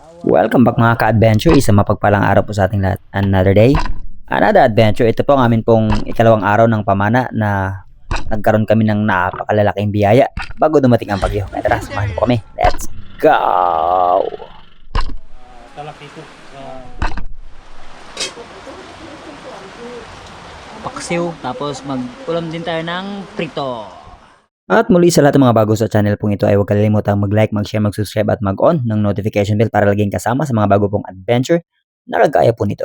Welcome back mga ka-adventure, isang mapagpalang araw po sa ating lahat. Another day, another adventure. Ito po ang amin pong ikalawang araw ng pamana na nagkaroon kami ng napakalalaking biyaya bago dumating ang bagyo. Kaya tara, samahan po kami. Let's go! Talakito. Paksiw, tapos mag-ulam din tayo ng prito. At muli sa lahat ng mga bago sa channel pong ito ay huwag kalilimutang mag-like, mag-share, mag-subscribe at mag-on ng notification bell para laging kasama sa mga bago pong adventure na kagaya po nito.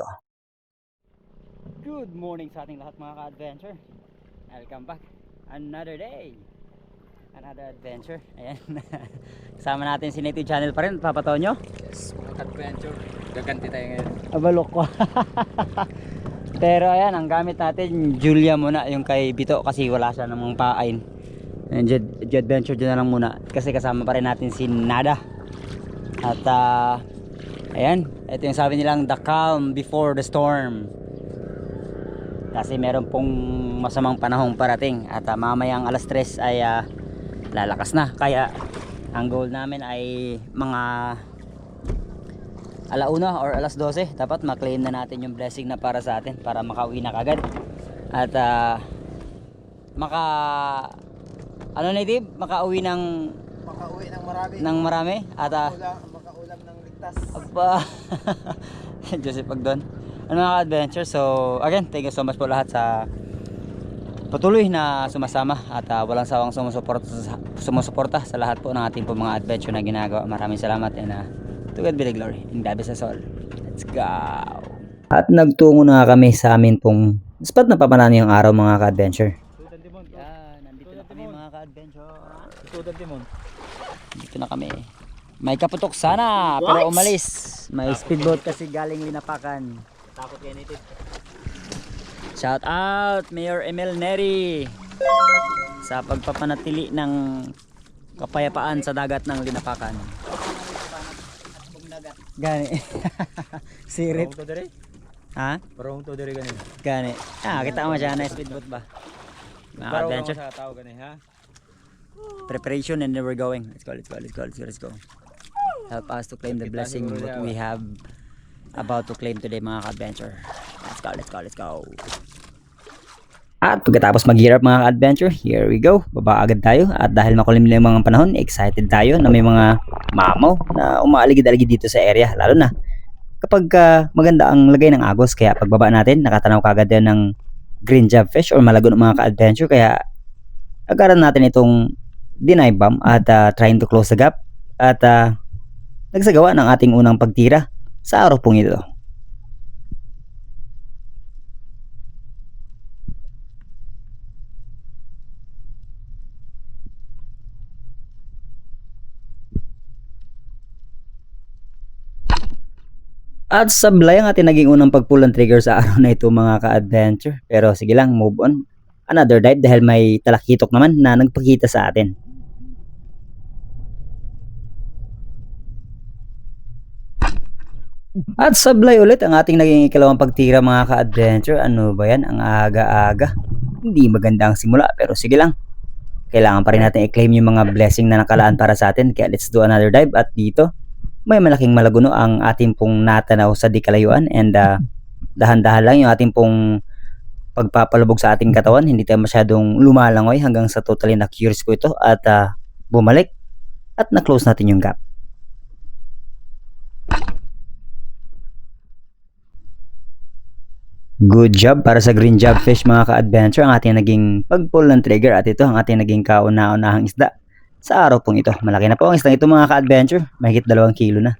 Good morning sa ating lahat mga ka-adventure. Welcome back. Another day. Another adventure. Ayan. Kasama natin si Native Channel pa rin, Papa Tonyo. Yes, mga adventure. Gaganti tayo ngayon. Abalok ko. Pero ayan, ang gamit natin, Julia muna, yung kay Bito kasi wala siya namang pain. And adventure dyan na lang muna kasi kasama pa rin natin si Nada. At ayan, ito yung sabi nilang the calm before the storm. Kasi meron pong masamang panahong parating at mamayang alas 3 ay lalakas na. Kaya ang goal namin ay mga alauna or alas 12 dapat maklaim na natin yung blessing na para sa atin para makauwi na kagad. At makauwi ng marami at Makaulam ng ligtas. aba. Joseph Pagdon. Ano mga adventure, so again thank you so much po lahat sa patuloy na sumasama at walang sawang sumusuporta sa lahat po ng ating po mga adventure na ginagawa. Maraming salamat and to God be the glory in God be the soul. Let's go. At nagtungo na kami sa amin pong spot na papanano yung araw mga ka-adventure. Sudan Timon. Yan, nandito na kami mga ka-adventure. Sudan Timon. Dito na kami. May kaputok sana pero umalis. May speedboat kasi galing Linapakan. Takot kayo native. Shout out Mayor Emil Neri sa pagpapanatili ng kapayapaan sa dagat ng Linapakan. Gani. Sirit. Parang to dire? Ha? Parang to dire ganin. Gani. Kita mo siya na speedboat ba? Mga Parang adventure. sa tao ganin ha. Preparation and then we're going. Let's go. Help us to claim the blessing that we have about to claim today mga ka-adventure. Let's go. At pagkatapos mag-gear up mga adventure, here we go. Baba agad tayo at dahil makulimlim ang mga panahon, excited tayo na may mga mamaw na umaaligid-aligid dito sa area. Lalo na kapag maganda ang lagay ng agos. Kaya pagbaba natin, nakatanaw kagad yan ng green job fish or malagon mga ka-adventure. Kaya agaran natin itong deny bomb at trying to close the gap. At nagsagawa ng ating unang pagtira sa araw pong ito. At sablay ang ating naging unang pag-pull ng trigger sa araw na ito mga ka-adventure. Pero sige lang, move on. Another dive dahil may talakitok naman na nagpakita sa atin. At sablay ulit ang ating naging ikalawang pagtira mga ka-adventure. Ano ba yan? Ang aga-aga. Hindi maganda ang simula pero sige lang. Kailangan pa rin natin i-claim yung mga blessing na nakalaan para sa atin. Kaya let's do another dive at dito may malaking malaguno ang ating pong natanaw sa di kalayuan and dahan-dahan lang yung ating pong pagpapalubog sa ating katawan. Hindi tayo masyadong lumalangoy hanggang sa totally na curious po ito at bumalik at na-close natin yung gap. Good job para sa green job fish mga ka-adventure, ang ating naging pag-pull ng trigger at ito ang ating naging kauna-unahang isda sa araw pong ito. Malaki na po ang isda ito mga ka-adventure, mahigit 2 kilo na.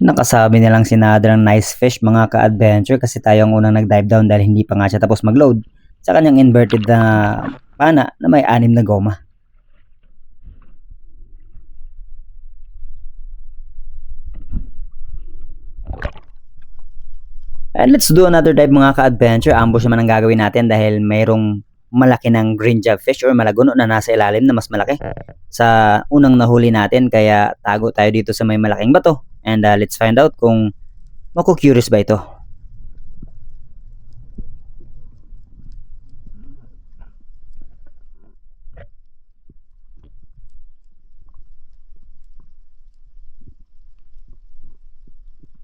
Nakasabi nilang sinadra ng nice fish mga ka-adventure kasi tayo ang unang nag-dive down dahil hindi pa nga siya tapos mag-load sa kanyang inverted na pana na may 6 na goma. And let's do another dive mga ka-adventure. Ambush naman ang gagawin natin dahil mayroong malaki ng green jobfish or malaguno na nasa ilalim na mas malaki sa unang nahuli natin. Kaya tago tayo dito sa may malaking bato. And let's find out kung maku-curious ba ito.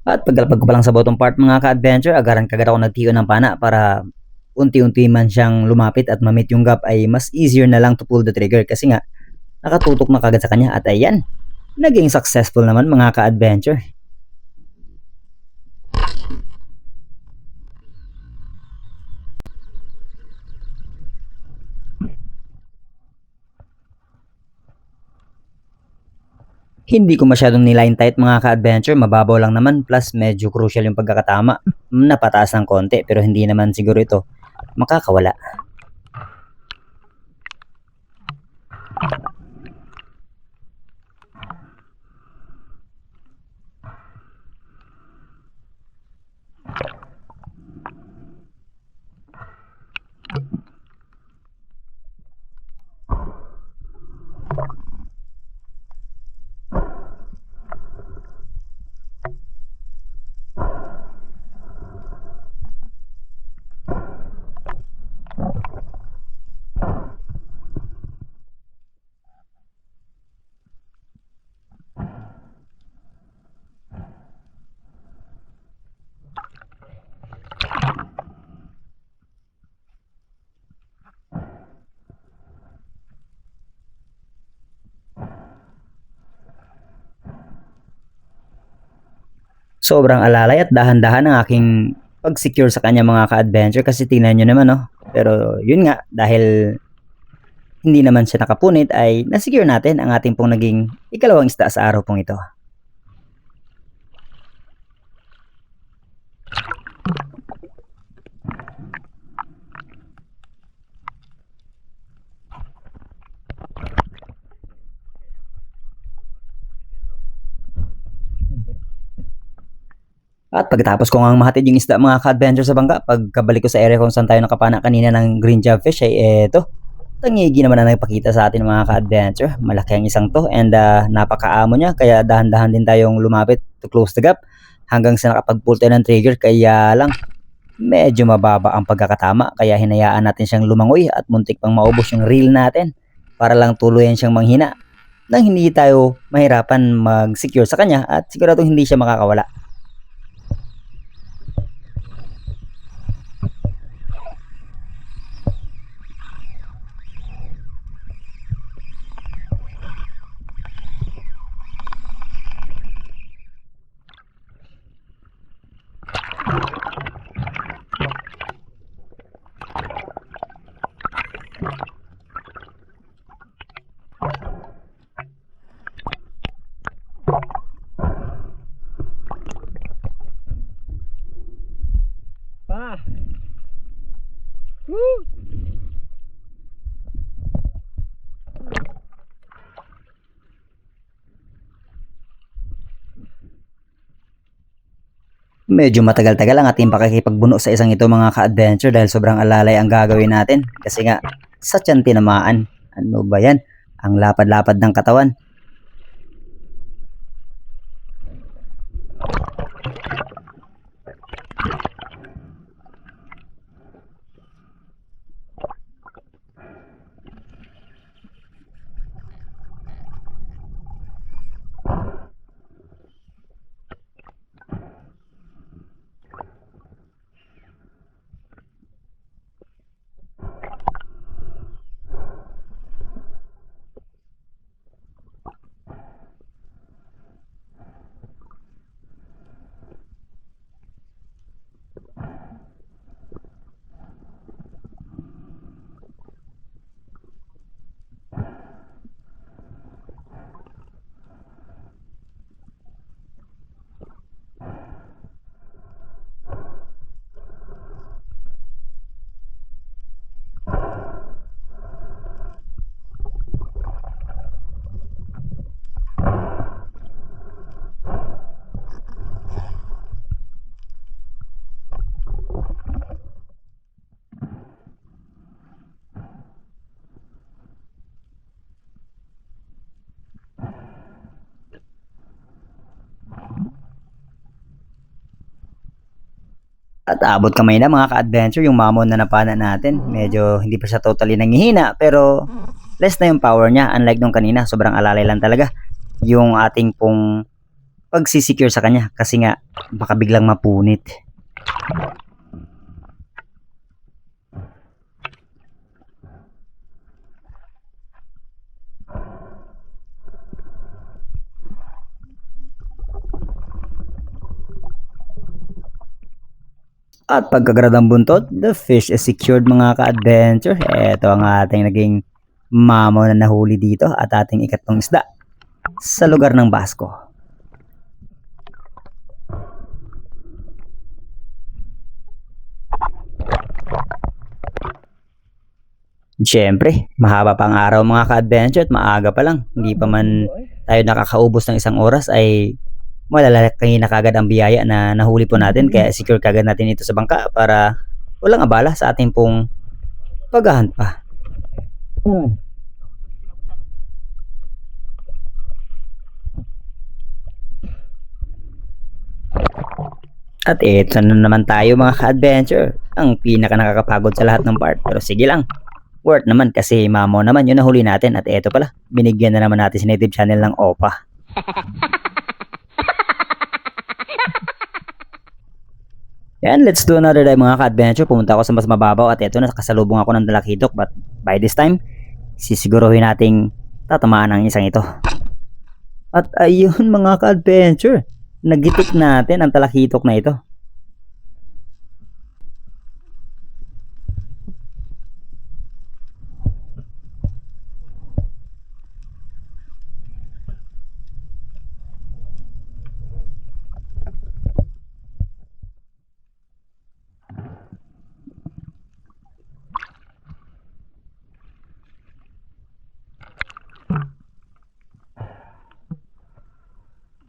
At pagkalapag ko pa lang sa bottom part mga ka-adventure, agaran kagad ako nagtiyo ng pana para unti-unti man siyang lumapit at mamit yung gap ay mas easier na lang to pull the trigger kasi nga nakatutok na kagad sa kanya at ayan, naging successful naman mga ka-adventure. Hindi ko masyadong niline tight mga ka-adventure, mababaw lang naman plus medyo crucial yung pagkakatama. Napataas ng konti pero hindi naman siguro ito makakawala. Sobrang alalay at dahan-dahan ang aking pag-secure sa kanya mga ka-adventure kasi tingnan nyo naman, no? Pero yun nga, dahil hindi naman siya nakapunit ay nasecure natin ang ating pong naging ikalawang isda sa araw pong ito. At pagkatapos ko nga mahatid yung isda mga ka-adventure sa bangka, pagkabalik ko sa area kung saan tayo nakapana kanina ng green jobfish ay eto. Tangigi naman na nagpakita sa atin mga ka-adventure. Malaki ang isang to and napakaamo niya kaya dahan-dahan din tayong lumapit to close the gap hanggang sa nakapag-pull tayo ng trigger kaya lang medyo mababa ang pagkakatama kaya hinayaan natin siyang lumangoy at muntik pang maubos yung reel natin para lang tuluyan siyang manghina nang hindi tayo mahirapan mag-secure sa kanya at siguradong hindi siya makakawala. Pa! Woo! Medyo matagal-tagal ang ating pakikipagbuno sa isang ito mga ka-adventure dahil sobrang alalay ang gagawin natin. Kasi nga, sa tiyan tinamaan. Ano ba yan? Ang lapad-lapad ng katawan. At abot kamay na mga ka-adventure yung mamon na napana natin. Medyo hindi pa siya totally nangihina pero less na yung power niya. Unlike nung kanina, sobrang alalay lang talaga yung ating pong pagsisecure sa kanya kasi nga baka biglang mapunit. At pagkagradang buntot, the fish is secured mga ka-adventure. Ito ang ating naging mamo na nahuli dito at ating ikatlong isda sa lugar ng Basco. Siyempre, mahaba pa ang araw mga ka-adventure at maaga pa lang. Hindi pa man tayo nakakaubos ng isang oras ay malalaki na kagad ang biyaya na nahuli po natin. Kaya secure kagad natin ito sa bangka para walang abala sa ating pong paghahunt pa. At eto na naman tayo mga ka-adventure. Ang pinaka nakakapagod sa lahat ng part. Pero sige lang. Worth naman kasi mamo naman yung nahuli natin. At eto pala, binigyan na naman natin si native channel ng OPA. Yan, let's do another day mga ka-adventure. Pumunta ako sa mas mababaw at eto na, kasalubong ako ng dalakidok. But by this time, sisiguruhin nating tatamaan ang isang ito. At ayun mga ka-adventure, nagitik natin ang talakitok na ito.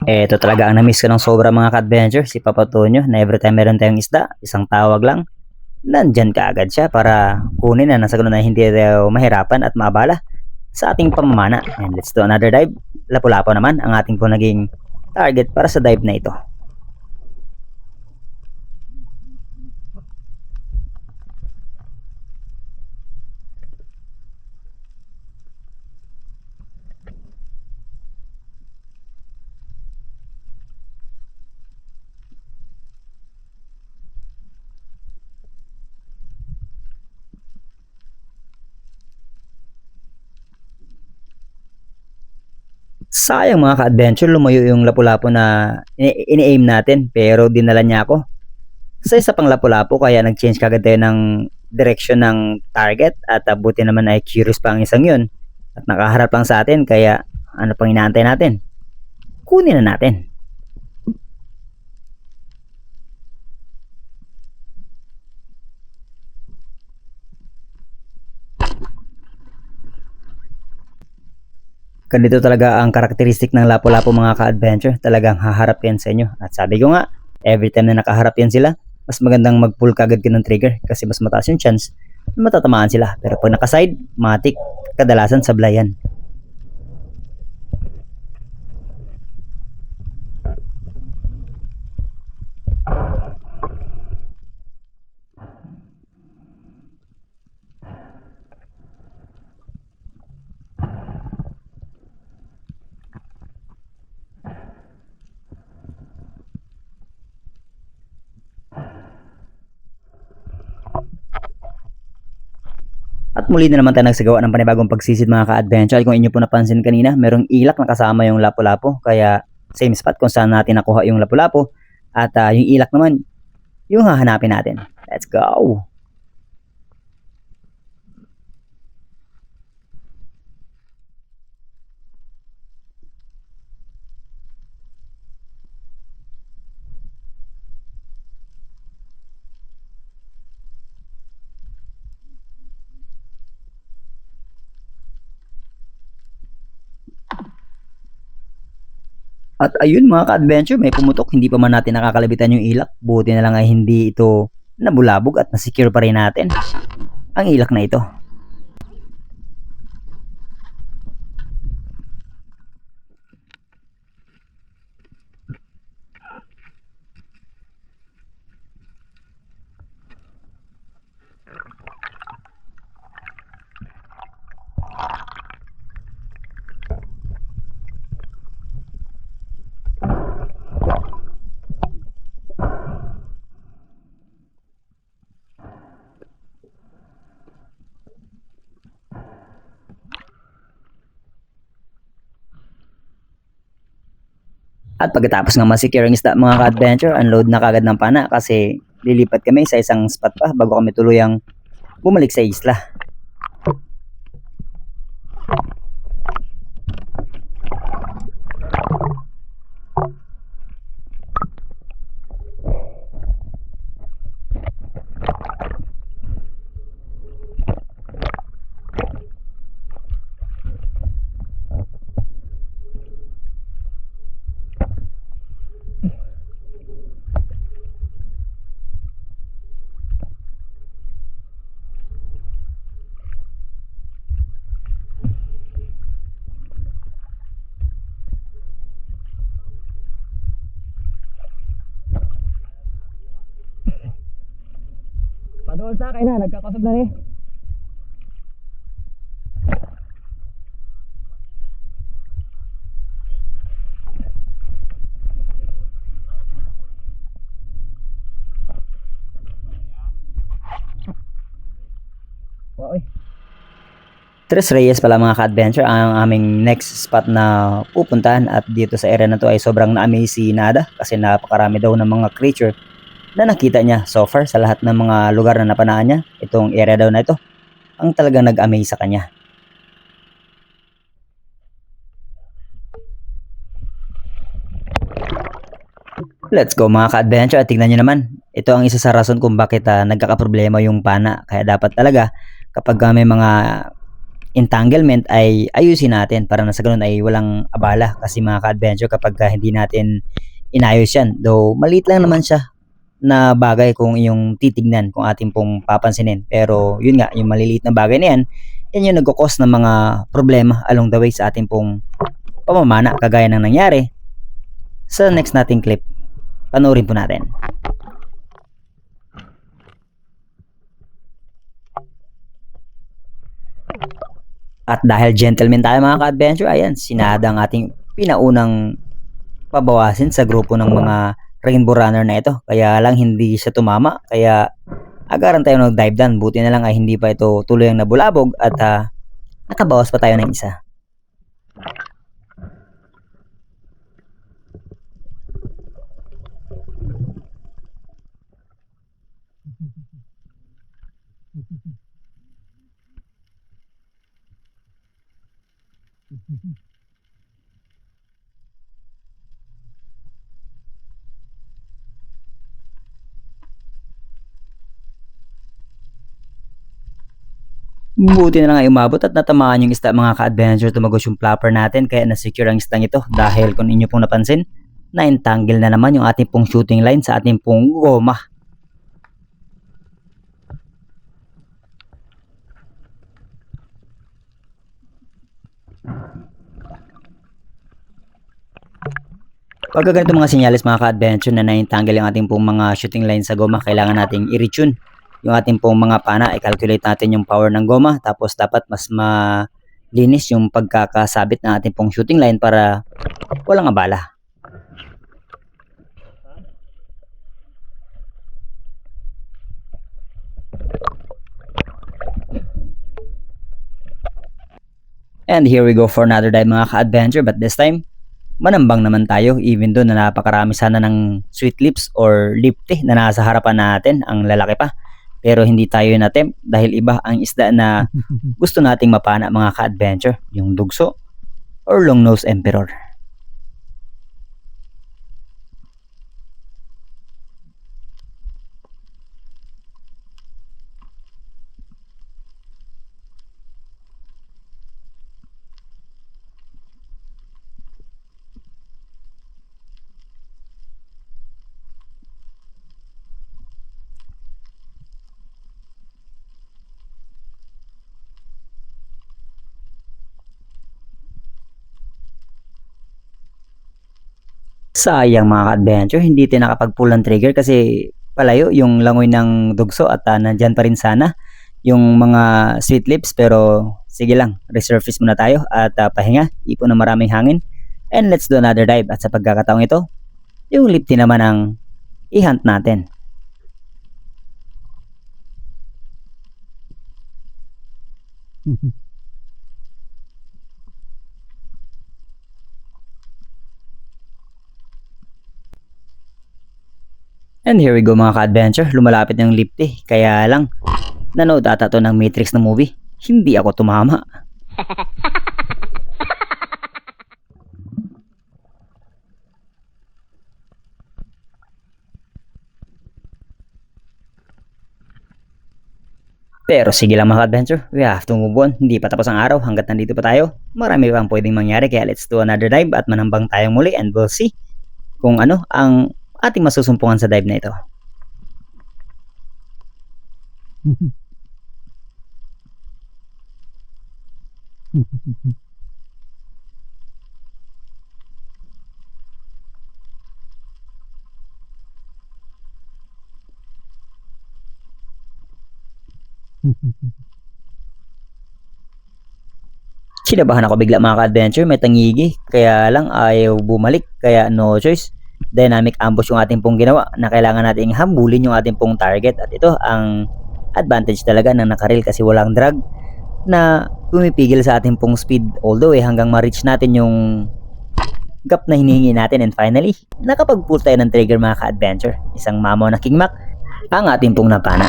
Eto talaga ang na-miss ko ng sobra mga ka-adventure, si Papa Tonyo, na every time meron tayong isda, isang tawag lang, nandyan ka agad siya para kunin na nasa ganun na hindi tayo mahirapan at maabala sa ating pamamana. And let's do another dive. Lapu-lapo naman ang ating po naging target para sa dive na ito. Sayang mga ka-adventure, lumayo yung lapu-lapo na ini-aim natin pero dinala niya ako sa isa pang lapu-lapo kaya nag-change kagad tayo ng direction ng target at buti naman ay curious pa ang isang yun at nakaharap lang sa atin kaya ano pang inaantay natin? Kunin na natin. Ganito talaga ang karakteristik ng lapu-lapu mga ka-adventure. Talagang haharap yan sa inyo. At sabi ko nga, every time na nakaharap yan sila, mas magandang mag-pull kagad ka ng trigger kasi mas mataas yung chance na matatamaan sila. Pero pag naka-side, matik, kadalasan sablayan. At muli na naman tayo nagsagawa ng panibagong pagsisid mga ka-adventure. Kung inyo po napansin kanina, merong ilak na kasama yung lapu-lapu. Kaya same spot kung saan natin nakuha yung lapu-lapu. At yung ilak naman, yung hahanapin natin. Let's go! At ayun mga ka-adventure, may pumutok, hindi pa man natin nakakalabitan yung ilak. Buti na lang ay hindi ito nabulabog at nasecure pa rin natin ang ilak na ito. At pagkatapos nga ma-secure ang isda mga ka-adventure, unload na kagad ng pana kasi lilipat kami sa isang spot pa bago kami tuluyang bumalik sa isla. Padoon sa akin na, nagkakasab na rin. Wow, Tres Reyes pala mga ka-adventure ang aming next spot na pupuntahan, at dito sa area na to ay sobrang na-amaze si Nada kasi napakarami daw ng mga creature na nakita niya so far sa lahat ng mga lugar na napanaan niya. Itong area daw na ito ang talagang nag-amaze sa kanya. Let's go mga ka-adventure, at tignan nyo naman. Ito ang isa sa rason kung bakit nagkakaproblema yung pana. Kaya dapat talaga kapag may mga entanglement ay ayusin natin para na sa ganun ay walang abala. Kasi mga ka-adventure, kapag hindi natin inayos yan, though maliit lang naman siya na bagay kung yung titignan, kung ating pong papansinin. Pero yun nga, yung maliliit na bagay na yan, yan yung nagkukos ng mga problema along the way sa ating pong pamamana, kagaya ng nangyari sa next nating clip. Panoorin po natin. At dahil gentleman tayo mga ka-adventure, ayan, sinada ang ating pinaunang pabawasin sa grupo ng mga rainbow runner na ito. Kaya lang hindi siya tumama, kaya agaran tayo nag-dive down. Buti na lang ay hindi pa ito tuloy ang nabulabog at nakabawas pa tayo ng isa. Buti na lang ay umabot at natamaan yung isda mga ka-adventure. Tumagos yung flapper natin kaya na-secure ang isdang ito, dahil kung inyo pong napansin, na-entangle na naman yung ating pong shooting line sa ating pong goma. Pagka ganito mga sinyalis mga ka-adventure na na-entangle yung ating pong mga shooting line sa goma, kailangan nating i-retune yung ating pong mga pana. I-calculate natin yung power ng goma, tapos dapat mas malinis yung pagkakasabit ng ating pong shooting line para walang abala. And here we go for another dive mga ka-adventure, but this time manambang naman tayo, even though na napakarami sana ng sweet lips or lipte na nasa harapan natin, ang lalaki pa. Pero hindi tayo in-attempt dahil iba ang isda na gusto nating mapana mga ka-adventure, yung dugso or long nose emperor. Sayang mga ka-adventure, hindi tayo nakapag-pull ng trigger kasi palayo yung langoy ng dugso at nandyan pa rin sana yung mga sweet lips. Pero sige lang, resurface muna tayo at pahinga, ipon ng maraming hangin, and let's do another dive. At sa pagkakataong ito, yung lipti naman ang i-hunt natin. And here we go mga ka-adventure, lumalapit ng lifte. Kaya lang, nanood ata to ng Matrix na movie. Hindi ako tumama. Pero sige lang mga adventure, we have to move on. Hindi pa tapos ang araw hanggat nandito pa tayo. Marami pang pwedeng mangyari kaya let's do another dive at manambang tayong muli and we'll see kung ano ang ating masusumpungan sa dive na ito. Sinabahan ako bigla mga ka-adventure, may tangigi, kaya lang ayaw bumalik, kaya no choice. Dynamic ambush yung ating pong ginawa na kailangan nating hambulin yung ating pong target at ito ang advantage talaga ng nakareel kasi walang drag na pumipigil sa ating pong speed all the way hanggang ma-reach natin yung gap na hinihingi natin and finally, nakapag-pull tayo ng trigger mga ka-adventure. Isang mamaw na King Mac ang ating pong napana.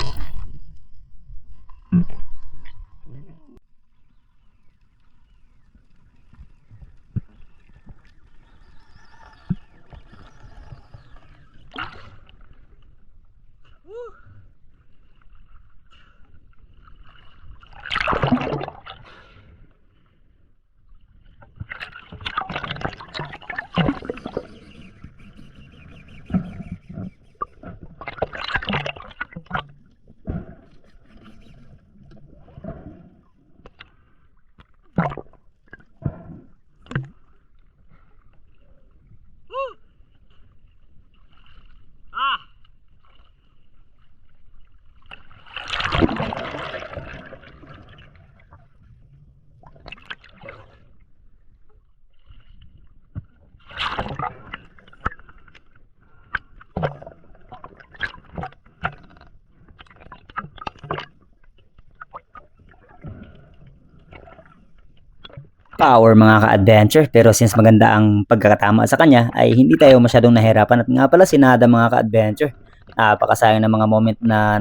Power mga ka-adventure, pero since maganda ang pagkakatama sa kanya ay hindi tayo masyadong nahirapan at nga pala sinada mga ka-adventure. Napakasayang ng mga moment na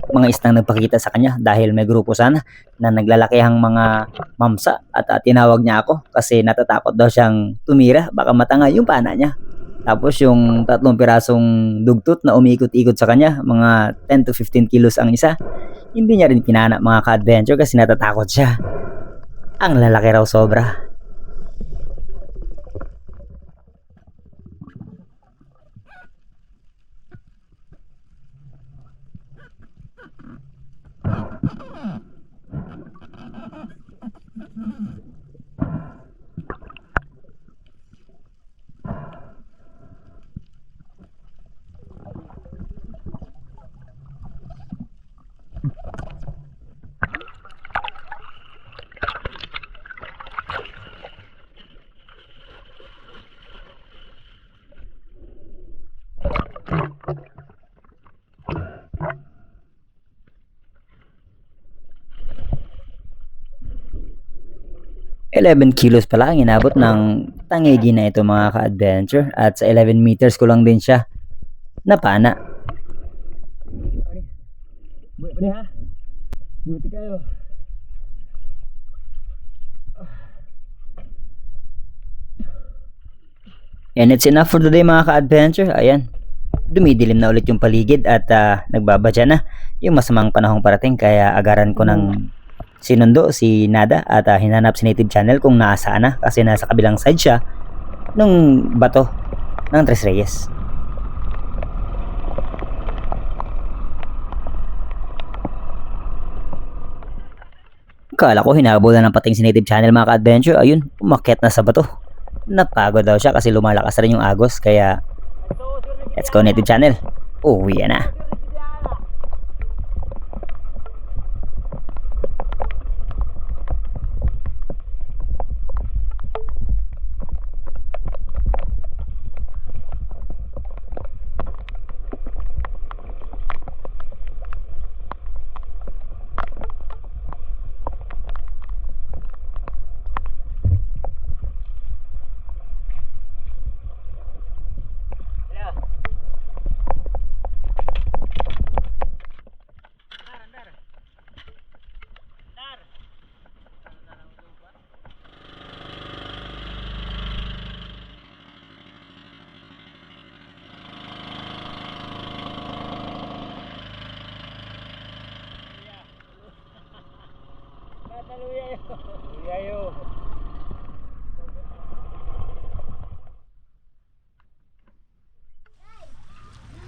mga isnang nagpakita sa kanya dahil may grupo sana na naglalakihang mga mamsa at tinawag niya ako kasi natatakot daw siyang tumira, baka matanga yung pana niya. Tapos yung 3 pirasong dugtot na umiikot-ikot sa kanya, mga 10 to 15 kilos ang isa, hindi niya rin kinana mga ka-adventure kasi natatakot siya. Ang lalaki raw sobra. $11 kilos pala ang inabot ng tangigi na ito mga ka-adventure at sa 11 meters ko lang din siya napana. Buti ha? Buti kayo. And it's enough for today mga ka-adventure. Ayan, dumidilim na ulit yung paligid at nagbabadya na yung masamang panahong parating kaya agaran ko ng sinundo si Nada at hinanap si Native Channel kung nasaan na kasi nasa kabilang side siya nung bato ng Tres Reyes. Kala ko hinabol na ng pating si Native Channel mga ka-adventure, ayun, umakyat na sa bato. Napagod daw siya kasi lumalakas rin yung agos kaya let's go Native Channel. Uwi na. Uyayo.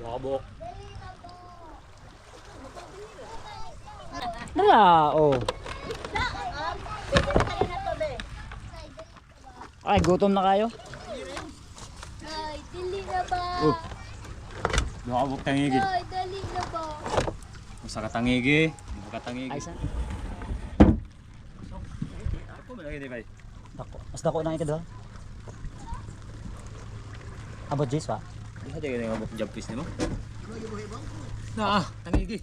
Wabok. Dala, oh. Ay, gutom na kayo? Ay, dali na ba? Wabok tangigi. Ay, dali na ba? Usa ka tangigi. Di ka tangigi. Ay, saan? Ako malaki di bay. Dako. Mas dako na ikad, ha? Abot Jace, pa? Ano di ka wabok jump piece nimo? Na, tangigi.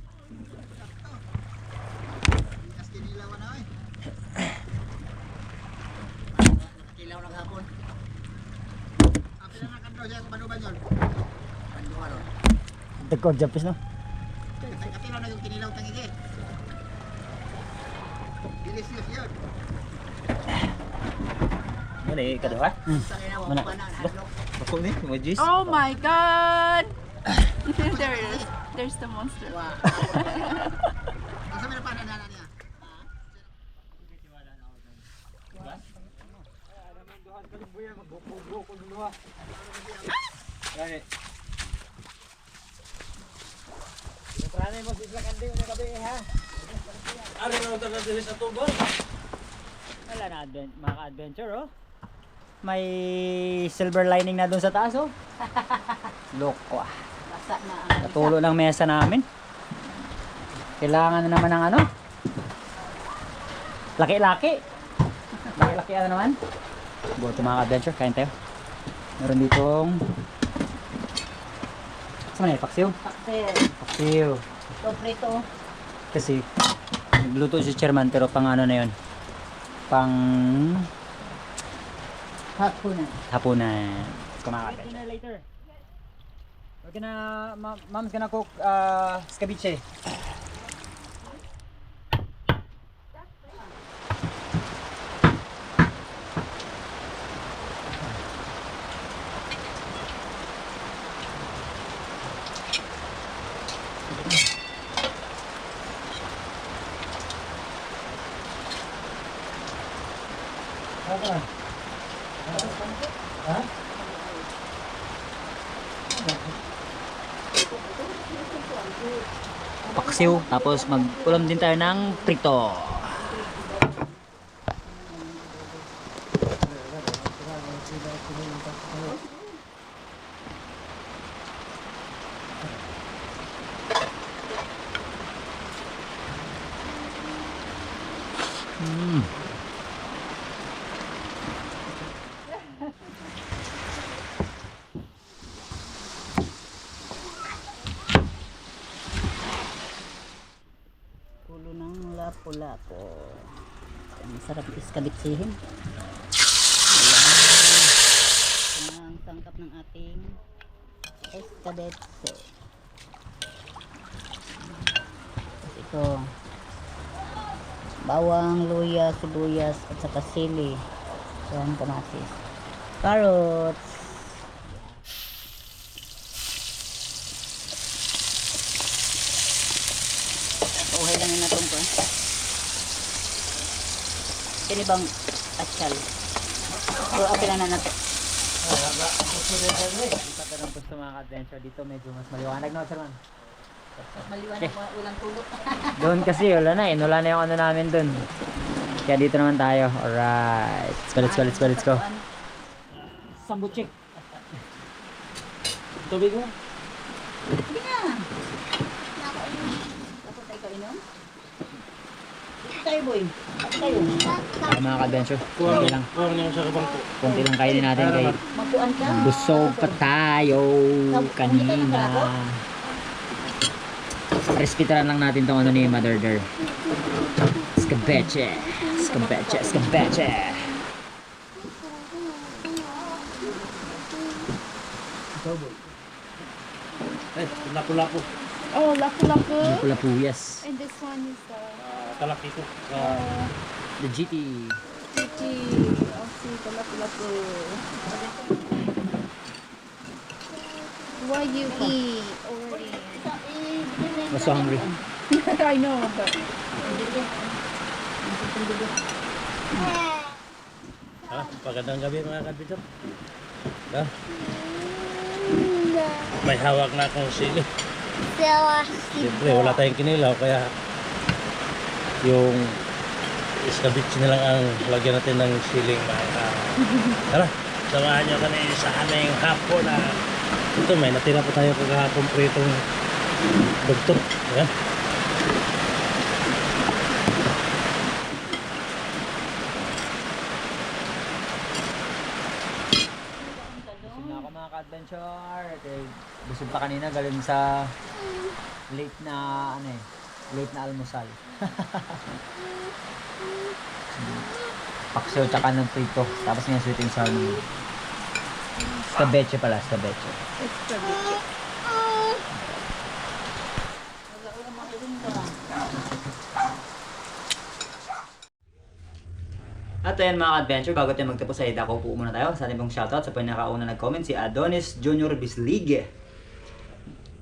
Dagko, jumpis, no? Ano ni kaduha? Mana? Bako ni, emojis. Oh my god! There's the monster. Gani. Ano na utak na sa tubo? Wala na, mga ka-adventure, oh. May silver lining na doon sa taas, oh. Loko, ah. Basa na Natulo ng mesa namin. Kailangan na naman ng ano? Laki-laki. Laki-laki ano naman? Buto mga ka-adventure, kain tayo. Meron ditong... Saan man eh? Paksiw? Cocktail. Paksiw. Prito. Kasi, nagluto si chairman pero pang ano na yun? Pang... Hapunan. hapunan. Kumakain. Dinner later. We're gonna, mom's gonna cook ceviche. Paksiw, tapos mag-ulam din tayo ng prito. Pulo ng lapu-lapu. Masarap iskabitsihim. Ayan. Ang tangkap ng ating escabetse. Ito. Bawang, luya, sibuyas, at saka sili. Ayan, kamatis. Carrots. Okay lang na itong ko. Kini bang atsal? So, okay lang na natin. Lipat na ng gusto mga adventure dito, medyo mas maliwanag na, sir man. Mas maliwanag, walang tulog. Doon kasi wala na, inula na yung ano namin doon. Kaya dito naman tayo. Alright. Let's go. Sambuchik. Tubig mo. Hindi na. Dapat tayo kainom? Dito tayo, boy. Dito tayo. Ay, mga ka-adventure. Kunti lang. Kunti lang kainin natin kay Magpuan ka. busog pa tayo kanina. Respetaran lang natin tong ano ni Mother Der. Escabeche. Eh, lapu-lapu. Oh, lapu-lapu. Lapu-lapu, yes. And this one is Talakito. The GT. pretty. I'll see the lapu-lapu. What you eat already? Was so hungry. I know, but Pagandang gabi mga kadbidyo. May hawak na akong sili. Siyempre wala tayong kinilaw kaya yung iskabitsi na lang ang lagyan natin ng siling mga tara, samahan nyo kami sa aming hapon na ito may natira pa tayo kagahapon pritong dugtong. Ayan. Busog na ako mga ka-adventure. Busog pa kanina galing sa late na late na almusal. Paksiw tsaka ng prito. Tapos may sweet and sour. Scabeche pala, scabeche. At ayan mga adventure, bago tayo magtapos ay dako po muna tayo sa ating pong shoutout sa pinakauna nag-comment si Adonis Junior Bisligue.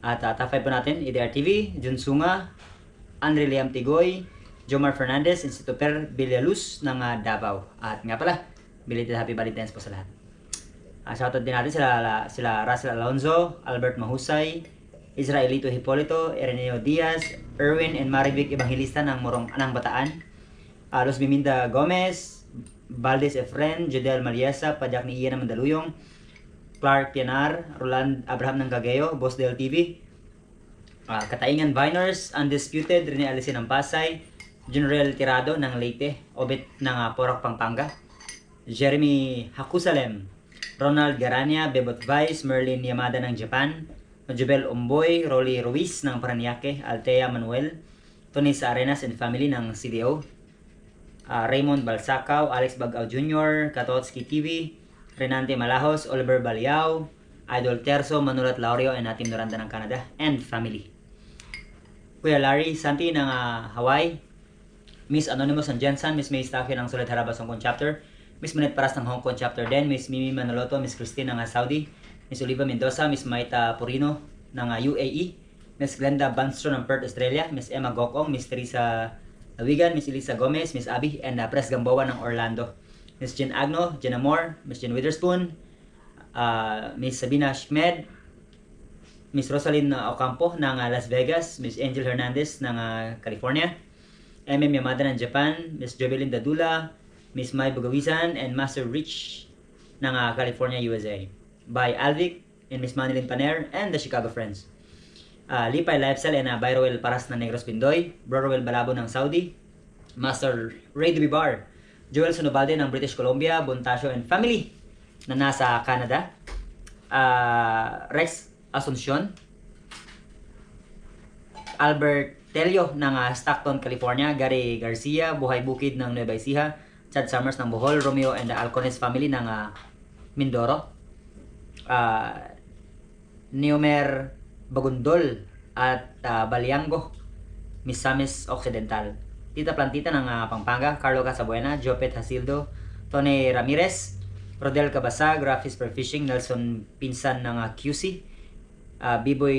At top 5 po natin, EDR TV, Jun Sunga, Andre Liam Tigoy, Jomar Fernandez, Instituper Villaluz ng Davao. At nga pala, belated Happy Valentine's po sa lahat. Shoutout din natin sila Russell Alonzo, Albert Mahusay, Israelito Hipolito, Ereneo Diaz, Erwin and Marivic Evangelista ng Morong Bataan, Los Biminda Gomez, Valdez Efren, Jodel Maliesa, Padyak ni Ian ng Mandaluyong, Clark Pianar, Roland Abraham ng Cagayo, Boss Del TV, Kataingan Viners, Undisputed, Rene Alisin ng Pasay, General Tirado ng Leyte, Obet ng Porac Pampanga, Jeremy Hakusalem, Ronald Garania, Bebot Vice, Merlin Yamada ng Japan, Jubel Umboy, Rolly Ruiz ng Paranaque, Altea Manuel, Tony Arenas and family ng CDO, Raymond Balsacao, Alex Bagaw Jr., Katotski TV, Renante Malahos, Oliver Baliao, Idol Terzo, Manulat Laurio, and Atim Noranda ng Canada, and family. Kuya Larry Santi ng Hawaii, Miss Anonymous ng Jensen, Miss May Stafio ng Sulit Harabas Hong Kong Chapter, Miss Manet Paras ng Hong Kong Chapter 10, Miss Mimi Manoloto, Miss Christine ng Saudi, Miss Oliva Mendoza, Miss Maita Purino ng UAE, Miss Glenda Banstro ng Perth, Australia, Miss Emma Gokong, Miss Teresa Lawigan, Miss Elisa Gomez, Miss Abby, and Pres Gamboa ng Orlando, Miss Jen Agno, Jen Amor, Miss Jen Witherspoon, Miss Sabina Schmed, Miss Rosalyn Ocampo ng Las Vegas, Miss Angel Hernandez ng California, MM Yamada ng Japan, Miss Jovelyn Dadula, Miss Mai Bugawisan, and Master Rich ng California, USA, by Alvic and Miss Manilyn Paner and the Chicago Friends. Lipay Lifestyle and Byroel Paras ng Negros Pindoy, Brorowel Balabo ng Saudi, Master Ray Dubibar, Joel Sunobalde ng British Columbia, Bontasio and family na nasa Canada, Rex Asuncion, Albert Telio ng Stockton, California, Gary Garcia, Buhay Bukid ng Nueva Ecija, Chad Summers ng Bohol, Romeo and the Alcones family ng Mindoro, Neomer Bagundol at Baliango, Misamis Occidental, Tita Plantita ng Pampanga, Carlo Casabuena, Jopet Hasildo, Tony Ramirez, Rodel Cabasag, Raffis Per Fishing, Nelson Pinsan ng QC, Biboy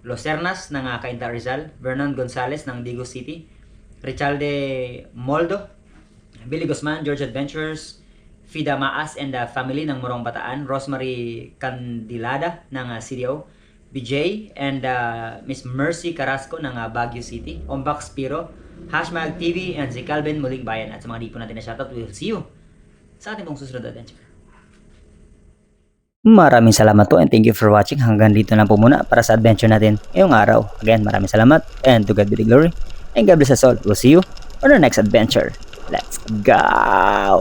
Locernas ng Cainta Rizal, Vernon Gonzalez ng Digo City, Richalde Moldo, Billy Guzman, George Adventures, Fida Maas and the family ng Morong Bataan, Rosemary Candilada ng CDO, BJ and Miss Mercy Carrasco ng Baguio City, Ombak Spiro, Hashmag TV, and si Calvin Muling Bayan. At sa mga di po natin na shoutout, we'll see you sa ating pong susunod adventure. Maraming salamat po and thank you for watching. Hanggang dito na po muna para sa adventure natin ngayong araw. Again, maraming salamat and to God be the glory and God bless us all. We'll see you on our next adventure. Let's go!